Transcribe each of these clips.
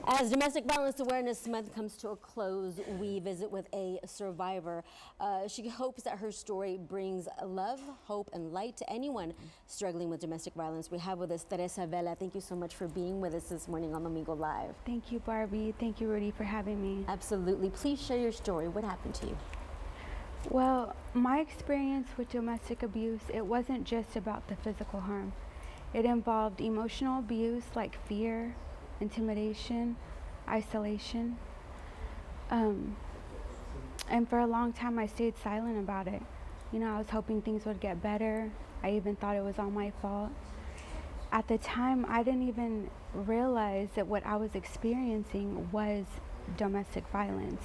As Domestic Violence Awareness Month comes to a close, we visit with a survivor. She hopes that her story brings love, hope, and light to anyone struggling with domestic violence. We have with us Teresa Vela. Thank you so much for being with us this morning on Domingo Live. Thank you, Barbie. Thank you, Rudy, for having me. Absolutely. Please share your story. What happened to you? Well, my experience with domestic abuse, it wasn't just about the physical harm. It involved emotional abuse like fear, intimidation, isolation. And for a long time, I stayed silent about it. You know, I was hoping things would get better. I even thought it was all my fault. At the time, I didn't even realize that what I was experiencing was domestic violence.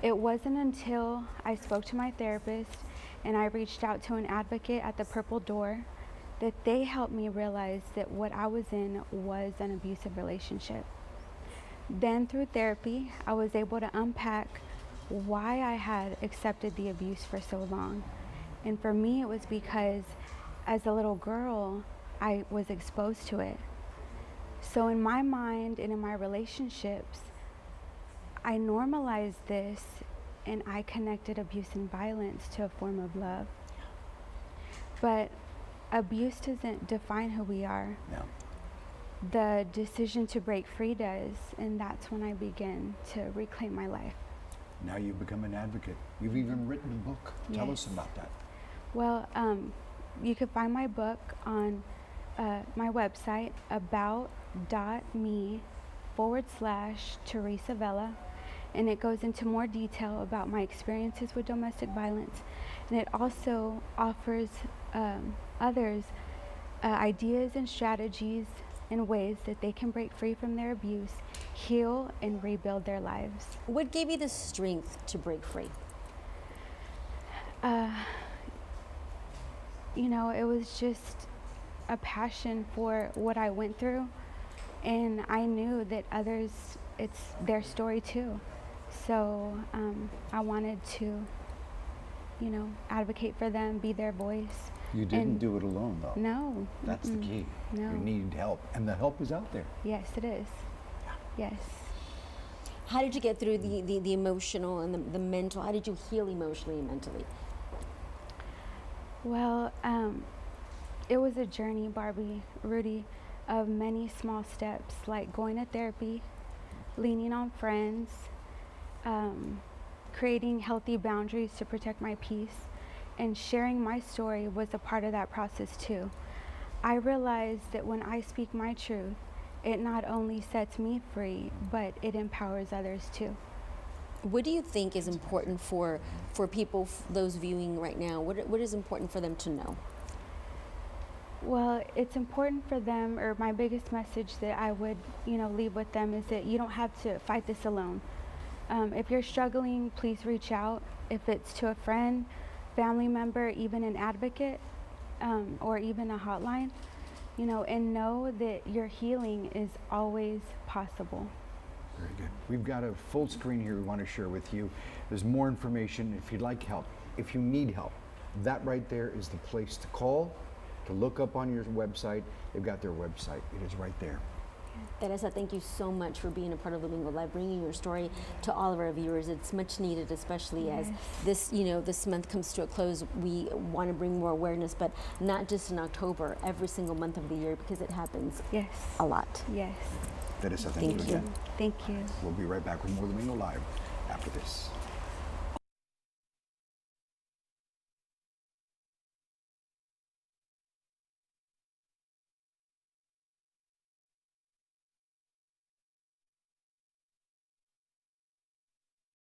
It wasn't until I spoke to my therapist and I reached out to an advocate at the Purple Door that they helped me realize that what I was in was an abusive relationship. Then through therapy, I was able to unpack why I had accepted the abuse for so long. And for me, it was because as a little girl, I was exposed to it. So in my mind and in my relationships, I normalized this and I connected abuse and violence to a form of love. But abuse doesn't define who we are. No. The decision to break free does, and that's when I begin to reclaim my life. Now you've become an advocate. You've even written a book. Tell Yes. us about that. Well, you can find my book on my website, about.me/Teresa Vela, and it goes into more detail about my experiences with domestic violence, and it also offers others ideas and strategies and ways that they can break free from their abuse, heal, and rebuild their lives. What gave you the strength to break free? You know, it was just a passion for what I went through, and I knew that others, it's their story too. So I wanted to, you know, advocate for them, be their voice. You didn't do it alone, though. No. That's the key. No. You need help, and the help is out there. Yes, it is. Yes. How did you get through the emotional and the mental? How did you heal emotionally and mentally? Well, it was a journey, Barbie, Rudy, of many small steps, like going to therapy, leaning on friends, creating healthy boundaries to protect my peace, and sharing my story was a part of that process too. I realized that when I speak my truth, it not only sets me free, but it empowers others too. What do you think is important for people, those viewing right now? What is important for them to know? Well, it's important for them, or my biggest message that I would, you know, leave with them is that you don't have to fight this alone. If you're struggling, please reach out. If it's to a friend, family member, even an advocate, or even a hotline, you know, and know that your healing is always possible. Very good. We've got a full screen here we want to share with you. There's more information if you'd like help, if you need help. That right there is the place to call, to look up on your website. They've got their website. It is right there. Teresa, thank you so much for being a part of Domingo Live, bringing your story to all of our viewers. It's much needed, especially as this, you know, this month comes to a close. We want to bring more awareness, but not just in October, every single month of the year, because it happens a lot. Yes. Teresa, thank you again. Thank you. We'll be right back with more Domingo Live after this.